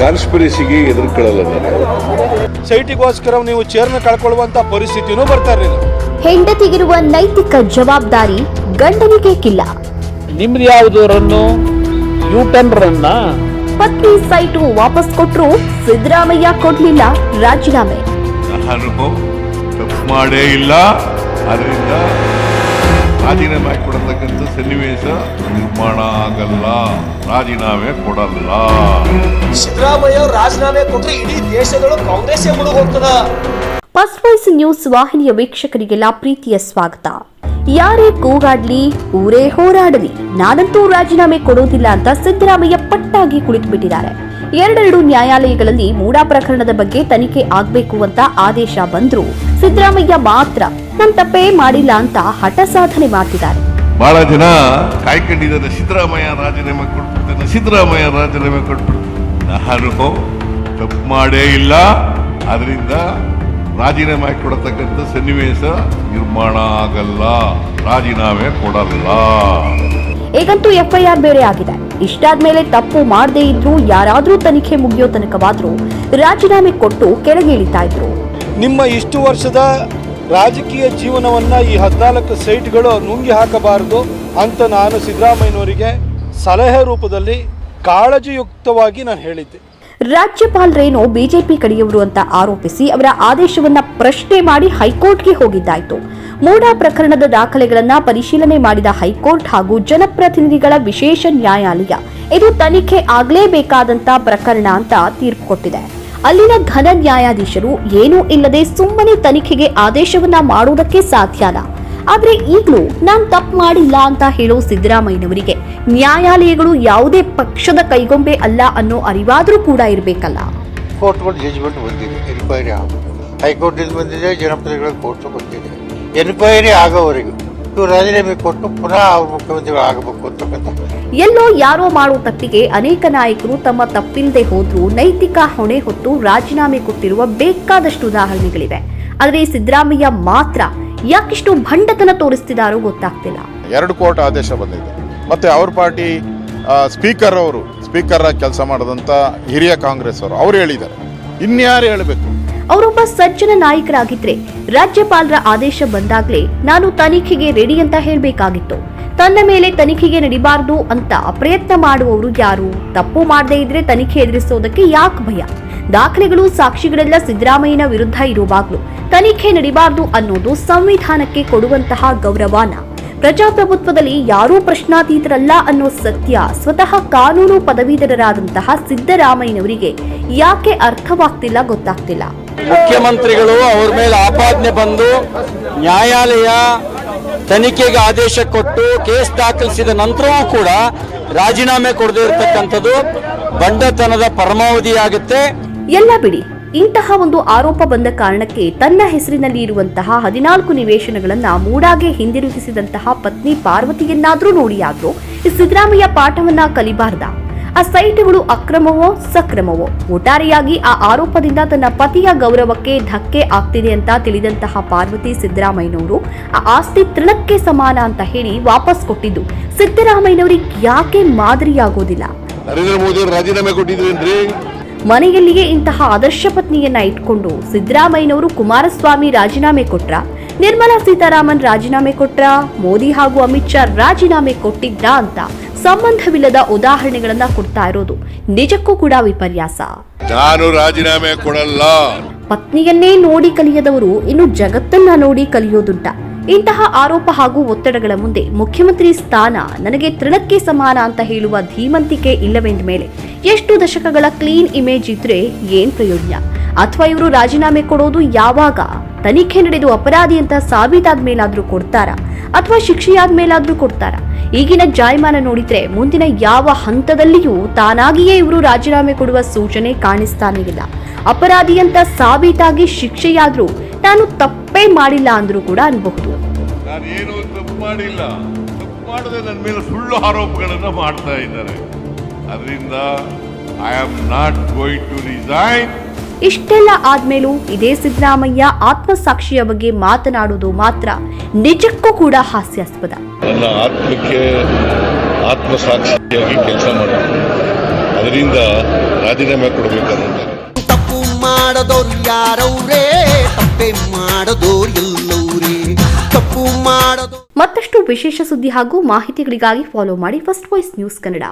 ಕಾನ್ಸ್ಪಿರಸಿಗೆ ಎದುರುಕೊಳ್ಳಲ್ಲ ನಾನು. ಸೈಟಿಗೋಸ್ಕರ ನೀವು ಚೇರ್ನ ಕಳ್ಕೊಳ್ಳುವಂತ ಪರಿಸ್ಥಿತಿನೂ ಬರ್ತಾ ಇರಲಿಲ್ಲ. ಹೆಂಡತಿಗಿರುವ ನೈತಿಕ ಜವಾಬ್ದಾರಿ ಗಂಡನಿಗೇಕಿಲ್ಲ. ನಿಮ್ದು ಯಾವುದು ರನ್ನು? ಯೂಟರ್ನ್ ರನ್ನ? ಪತ್ನಿ ಸೈಟು ವಾಪಸ್ ಕೊಟ್ರು ಸಿದ್ದರಾಮಯ್ಯ ಕೊಡ್ಲಿಲ್ಲ ರಾಜೀನಾಮೆ. ನಾನು ತಪ್ಪು ಮಾಡೇ ಇಲ್ಲ, ಅದರಿಂದ ರಾಜೀನಾಮೆ ಕೊಡತಕ್ಕಂಥ ಸನ್ನಿವೇಶ ನಿರ್ಮಾಣ ಆಗಲ್ಲ, ರಾಜೀನಾಮೆ ಕೊಡಲ್ಲ. ಸಿದ್ದರಾಮಯ್ಯ ರಾಜೀನಾಮೆ ಕೊಟ್ಟರೆ ಇಡೀ ದೇಶದೊಳಗೆ ಕಾಂಗ್ರೆಸ್ ಮುಳುಗೋಗ್ತದ. ಫಸ್ಟ್ ವಾಯ್ಸ್ ನ್ಯೂಸ್ ವಾಹಿನಿಯ ವೀಕ್ಷಕರಿಗೆಲ್ಲ ಪ್ರೀತಿಯ ಸ್ವಾಗತ. ಯಾರೇ ಕೂಗಾಡ್ಲಿ, ಊರೇ ಹೋರಾಡಲಿ, ನಾನಂತೂ ರಾಜೀನಾಮೆ ಕೊಡೋದಿಲ್ಲ ಅಂತ ಸಿದ್ದರಾಮಯ್ಯ ಪಟ್ಟಾಗಿ ಕುಳಿತು ಬಿಟ್ಟಿದ್ದಾರೆ. ಎರಡೆರಡು ನ್ಯಾಯಾಲಯಗಳಲ್ಲಿ ಮೂಡಾ ಪ್ರಕರಣದ ಬಗ್ಗೆ ತನಿಖೆ ಆಗ್ಬೇಕು ಅಂತ ಆದೇಶ ಬಂದ್ರು ಸಿದ್ದರಾಮಯ್ಯ ಮಾತ್ರ ನನ್ ತಪ್ಪೇ ಮಾಡಿಲ್ಲ ಅಂತ ಹಠ ಸಾಧನೆ ಮಾಡ್ತಿದ್ದಾರೆ. ಬಹಳ ಜನ ಕಾಯ್ಕೊಂಡಿದ್ದಾರೆ, ಸಿದ್ದರಾಮಯ್ಯ ರಾಜೀನಾಮೆ ಕೊಟ್ಬಿಡ್ತಾನೆ, ಸಿದ್ದರಾಮಯ್ಯ ರಾಜೀನಾಮೆ ಕೊಟ್ಬಿಡ್ತಾನೆ. ನಾನು ತಪ್ಪು ಮಾಡೇ ಇಲ್ಲ, ಅದರಿಂದ ರಾಜೀನಾಮೆ ಕೊಡತಕ್ಕಂಥ ಸನ್ನಿವೇಶ ನಿರ್ಮಾಣ ಆಗಲ್ಲ, ರಾಜೀನಾಮೆ ಕೊಡಲ್ಲ. ಈಗಂತೂ ಎಫ್ಐಆರ್ ಬೇರೆ ಆಗಿದೆ. ಇಷ್ಟಾದ್ಮೇಲೆ ತಪ್ಪು ಮಾಡದೇ ಇದ್ರು ಯಾರಾದ್ರೂ ತನಿಖೆ ಮುಗಿಯೋ ತನಕವಾದ್ರೂ ರಾಜೀನಾಮೆ ಕೊಟ್ಟು ಕೆಳಗೆ ಇಳಿತಾ ಇದ್ರು. ನಿಮ್ಮ ಇಷ್ಟು ವರ್ಷದ ರಾಜಕೀಯ ಜೀವನವನ್ನ ಈ 14 ಸೈಟ್ಗಳು ನುಂಗಿ ಹಾಕಬಾರದು ಅಂತ ನಾನು ಸಿದ್ದರಾಮಯ್ಯನವರಿಗೆ ಸಲಹೆ ರೂಪದಲ್ಲಿ ಕಾಳಜಿಯುಕ್ತವಾಗಿ ನಾನು ಹೇಳಿದ್ದೆ. ರಾಜ್ಯಪಾಲರೇನೋ ಬಿಜೆಪಿ ಕಡೆಯವರು ಅಂತ ಆರೋಪಿಸಿ ಅವರ ಆದೇಶವನ್ನ ಪ್ರಶ್ನೆ ಮಾಡಿ ಹೈಕೋರ್ಟ್ಗೆ ಹೋಗಿದ್ದಾಯ್ತು. ಮೂಡಾ ಪ್ರಕರಣದ ದಾಖಲೆಗಳನ್ನ ಪರಿಶೀಲನೆ ಮಾಡಿದ ಹೈಕೋರ್ಟ್ ಹಾಗೂ ಜನಪ್ರತಿನಿಧಿಗಳ ವಿಶೇಷ ನ್ಯಾಯಾಲಯ ಇದು ತನಿಖೆ ಆಗ್ಲೇಬೇಕಾದಂತ ಪ್ರಕರಣ ಅಂತ ತೀರ್ಪು ಕೊಟ್ಟಿದೆ. ಅಲ್ಲಿನ ಘನ ನ್ಯಾಯಾಧೀಶರು ಏನೂ ಇಲ್ಲದೆ ಸುಮ್ಮನೆ ತನಿಖೆಗೆ ಆದೇಶವನ್ನ ಮಾಡುವುದಕ್ಕೆ ಸಾಧ್ಯನಾ? ಆದ್ರೆ ಈಗಲೂ ನಾನ್ ತಪ್ಪು ಮಾಡಿಲ್ಲ ಅಂತ ಹೇಳೋ ಸಿದ್ದರಾಮಯ್ಯನವರಿಗೆ ನ್ಯಾಯಾಲಯಗಳು ಯಾವುದೇ ಪಕ್ಷದ ಕೈಗೊಂಬೆ ಅಲ್ಲ ಅನ್ನೋ ಅರಿವಾದ್ರೂ ಕೂಡ ಇರಬೇಕಲ್ಲ. ಕೋರ್ಟ್ಗಳು ಜಡ್ಜ್ಮೆಂಟ್ ಬಂದಿದೆ, ಎನ್ಕ್ವೈರಿ ಆಗಬೇಕು. ಹೈಕೋರ್ಟಿಂದ ಬಂದಿದೆ, ಜನಪ್ರತಿನಿಧಿಗಳ ಕೋರ್ಟ್ ಬಂದಿದೆ. ಎನ್ಕ್ವೈರಿ ಆಗೋವರೆಗೂ ಇವರು ರಾಜೀನಾಮೆ ಕೊಟ್ಟು ಪುನಃ ಅವ್ರ ಮುಖ್ಯಮಂತ್ರಿಗಳು ಆಗಬೇಕು ಅಂತಕ್ಕಂಥ ಎಲ್ಲೋ ಯಾರೋ ಮಾಡೋ ತಪ್ಪಿಗೆ ಅನೇಕ ನಾಯಕರು ತಮ್ಮ ತಪ್ಪಿಲ್ಲದೆ ಹೋದ್ರೂ ನೈತಿಕ ಹೊಣೆ ಹೊತ್ತು ರಾಜೀನಾಮೆ ಕೊಟ್ಟಿರುವ ಬೇಕಾದಷ್ಟು ಉದಾಹರಣೆಗಳಿವೆ. ಆದ್ರೆ ಸಿದ್ದರಾಮಯ್ಯ ಮಾತ್ರ ಯಾಕಿಷ್ಟು ಭಂಡತನ ತೋರಿಸ್ತಿದಾರೋ ಗೊತ್ತಾಗ್ತಿಲ್ಲ. 2 ಕೋರ್ಟ್ ಆದೇಶ ಬಂದಿದೆ. ಮತ್ತೆ ಅವ್ರ ಪಾರ್ಟಿ ಸ್ಪೀಕರ್ ಕೆಲಸ ಮಾಡದಂತ ಹಿರಿಯ ಕಾಂಗ್ರೆಸ್ ಅವರು ಹೇಳಿದ್ದಾರೆ. ಇನ್ಯಾರು ಹೇಳಬೇಕು? ಅವರೊಬ್ಬ ಸಜ್ಜನ ನಾಯಕರಾಗಿದ್ರೆ ರಾಜ್ಯಪಾಲರ ಆದೇಶ ಬಂದಾಗ್ಲೇ ನಾನು ತನಿಖೆಗೆ ರೆಡಿ ಅಂತ ಹೇಳ್ಬೇಕಾಗಿತ್ತು. ತನ್ನ ಮೇಲೆ ತನಿಖೆಗೆ ನಡಿಬಾರ್ದು ಅಂತ ಪ್ರಯತ್ನ ಮಾಡುವವರು ಯಾರು? ತಪ್ಪು ಮಾಡದೇ ಇದ್ರೆ ತನಿಖೆ ಎದುರಿಸೋದಕ್ಕೆ ಯಾಕೆ ಭಯ? ದಾಖಲೆಗಳು ಸಾಕ್ಷಿಗಳೆಲ್ಲ ಸಿದ್ದರಾಮಯ್ಯನ ವಿರುದ್ಧ ಇರುವಾಗ್ಲೂ ತನಿಖೆ ನಡಿಬಾರ್ದು ಅನ್ನೋದು ಸಂವಿಧಾನಕ್ಕೆ ಕೊಡುವಂತಹ ಗೌರವನ? ಪ್ರಜಾಪ್ರಭುತ್ವದಲ್ಲಿ ಯಾರೂ ಪ್ರಶ್ನಾತೀತರಲ್ಲ ಅನ್ನೋ ಸತ್ಯ ಸ್ವತಃ ಕಾನೂನು ಪದವೀಧರರಾದಂತಹ ಸಿದ್ದರಾಮಯ್ಯನವರಿಗೆ ಯಾಕೆ ಅರ್ಥವಾಗ್ತಿಲ್ಲ ಗೊತ್ತಾಗ್ತಿಲ್ಲ. ಮುಖ್ಯಮಂತ್ರಿಗಳು ಅವ್ರ ಮೇಲೆ ಆಪಾದನೆ ಬಂದು ನ್ಯಾಯಾಲಯ ತನಿಖೆಗೆ ಆದೇಶ ಕೊಟ್ಟು ಕೇಸ್ ದಾಖಲಿಸಿದ ನಂತರವೂ ಕೂಡ ರಾಜೀನಾಮೆ ಕೊಡದೇ ಇರತಕ್ಕಂಥದ್ದು ಬಂಡತನದ ಪರಮಾವಧಿಯಾಗುತ್ತೆ. ಎಲ್ಲ ಬಿಡಿ, ಇಂತಹ ಒಂದು ಆರೋಪ ಬಂದ ಕಾರಣಕ್ಕೆ ತನ್ನ ಹೆಸರಿನಲ್ಲಿ ಇರುವಂತಹ 14 ನಿವೇಶನಗಳನ್ನ ಮೂಡಾಗೆ ಹಿಂದಿರುಗಿಸಿದಂತಹ ಪತ್ನಿ ಪಾರ್ವತಿಯನ್ನಾದ್ರೂ ನೋಡಿಯಾದ್ರೂ ಸಿದ್ದರಾಮಯ್ಯ ಪಾಠವನ್ನ ಕಲಿಬಾರ್ದ? ಆ ಸೈಟ್ಗಳು ಅಕ್ರಮವೋ ಸಕ್ರಮವೋ, ಒಟ್ಟಾರೆಯಾಗಿ ಆ ಆರೋಪದಿಂದ ತನ್ನ ಪತಿಯ ಗೌರವಕ್ಕೆ ಧಕ್ಕೆ ಆಗ್ತಿದೆ ಅಂತ ತಿಳಿದಂತಹ ಪಾರ್ವತಿ ಸಿದ್ದರಾಮಯ್ಯನವರು ಆ ಆಸ್ತಿ ತೃಣಕ್ಕೆ ಸಮಾನ ಅಂತ ಹೇಳಿ ವಾಪಸ್ ಕೊಟ್ಟಿದ್ದು ಸಿದ್ದರಾಮಯ್ಯನವರಿಗೆ ಯಾಕೆ ಮಾದರಿಯಾಗೋದಿಲ್ಲ? ನರೇಂದ್ರ ಮೋದಿ ಅವರು ರಾಜೀನಾಮೆ ಕೊಟ್ಟಿದ್ರೇನ್ರಿ? ಮನೆಯಲ್ಲಿಯೇ ಇಂತಹ ಆದರ್ಶ ಪತ್ನಿಯನ್ನ ಇಟ್ಕೊಂಡು ಸಿದ್ದರಾಮಯ್ಯನವರು ಕುಮಾರಸ್ವಾಮಿ ರಾಜೀನಾಮೆ ಕೊಟ್ರ, ನಿರ್ಮಲಾ ಸೀತಾರಾಮನ್ ರಾಜೀನಾಮೆ ಕೊಟ್ರ, ಮೋದಿ ಹಾಗೂ ಅಮಿತ್ ಶಾ ರಾಜೀನಾಮೆ ಕೊಟ್ಟಿದ್ರಾ ಅಂತ ಸಂಬಂಧವಿಲ್ಲದ ಉದಾಹರಣೆಗಳನ್ನ ಕೊಡ್ತಾ ಇರೋದು ನಿಜಕ್ಕೂ ಕೂಡ ವಿಪರ್ಯಾಸ. ನಾನು ರಾಜೀನಾಮೆ ಕೊಡಲ್ಲ. ಪತ್ನಿಯನ್ನೇ ನೋಡಿ ಕಲಿಯದವರು ಇನ್ನು ಜಗತ್ತನ್ನ ನೋಡಿ ಕಲಿಯೋದುಂಟ. ಇಂತಹ ಆರೋಪ ಹಾಗೂ ಒತ್ತಡಗಳ ಮುಂದೆ ಮುಖ್ಯಮಂತ್ರಿ ಸ್ಥಾನ ನನಗೆ ತೃಣಕ್ಕೆ ಸಮಾನ ಅಂತ ಹೇಳುವ ಧೀಮಂತಿಕೆ ಇಲ್ಲವೆಂದ ಮೇಲೆ ಎಷ್ಟು ದಶಕಗಳ ಕ್ಲೀನ್ ಇಮೇಜ್ ಇದ್ರೆ ಏನ್ ಪ್ರಯೋಜನ? ಅಥವಾ ಇವರು ರಾಜೀನಾಮೆ ಕೊಡೋದು ಯಾವಾಗ? ತನಿಖೆ ನಡೆದು ಅಪರಾಧಿ ಅಂತ ಸಾಬೀತಾದ ಮೇಲಾದ್ರೂ ಕೊಡ್ತಾರ ಅಥವಾ ಶಿಕ್ಷೆಯಾದ ಮೇಲಾದ್ರೂ ಕೊಡ್ತಾರ? ಈಗಿನ ಜಾಯಮಾನ ನೋಡಿದ್ರೆ ಮುಂದಿನ ಯಾವ ಹಂತದಲ್ಲಿಯೂ ತಾನಾಗಿಯೇ ಇವರು ರಾಜೀನಾಮೆ ಕೊಡುವ ಸೂಚನೆ ಕಾಣಿಸ್ತಾನೆ ಇಲ್ಲ. ಅಪರಾಧಿ ಅಂತ ಸಾಬೀತಾಗಿ ಶಿಕ್ಷೆಯಾದ್ರೂ ನಾನು ತಪ್ಪೇ ಮಾಡಿಲ್ಲ ಅಂದ್ರೂ ಕೂಡ ಅನ್ಬಹುದು. ನಾನೇನು ತಪ್ಪು ಮಾಡಿಲ್ಲ, ತಪ್ಪು ಮಾಡದೆ ನನ್ನ ಮೇಲೆ ಸುಳ್ಳು ಆರೋಪಗಳನ್ನು ಮಾಡ್ತಾ ಇದ್ದಾರೆ. ಅದರಿಂದ I am not going to resign. ಇಷ್ಟೆಲ್ಲ ಆದ್ಮೇಲೂ ಇದೇ ಸಿದ್ದರಾಮಯ್ಯ ಆತ್ಮಸಾಕ್ಷಿಯ ಬಗ್ಗೆ ಮಾತನಾಡುವುದು ಮಾತ್ರ ನಿಜಕ್ಕೂ ಕೂಡ ಹಾಸ್ಯಾಸ್ಪದ. ನನ್ನ ಆತ್ಮಕ್ಕೆ ಆತ್ಮಸಾಕ್ಷಿಯಾಗಿ ಕೆಲಸ ಮಾಡಬೇಕು. ಅದರಿಂದ ರಾಜೀನಾಮೆ ಕೊಡಬೇಕಾದ್ರೆ ತಪ್ಪು ಮಾಡದವ್ರು ಯಾರವ್ರೇ, ತಪ್ಪೇ ಮಾಡದವ್ರು ಎಲ್ಲವ್ರೇ, ತಪ್ಪು ಮಾಡದವ್ರು. ಮತ್ತಷ್ಟು ವಿಶೇಷ ಸುದ್ದಿ ಹಾಗೂ ಮಾಹಿತಿಗಳಿಗಾಗಿ ಫಾಲೋ ಮಾಡಿ ಫಸ್ಟ್ ವಾಯ್ಸ್ ನ್ಯೂಸ್ ಕನ್ನಡ.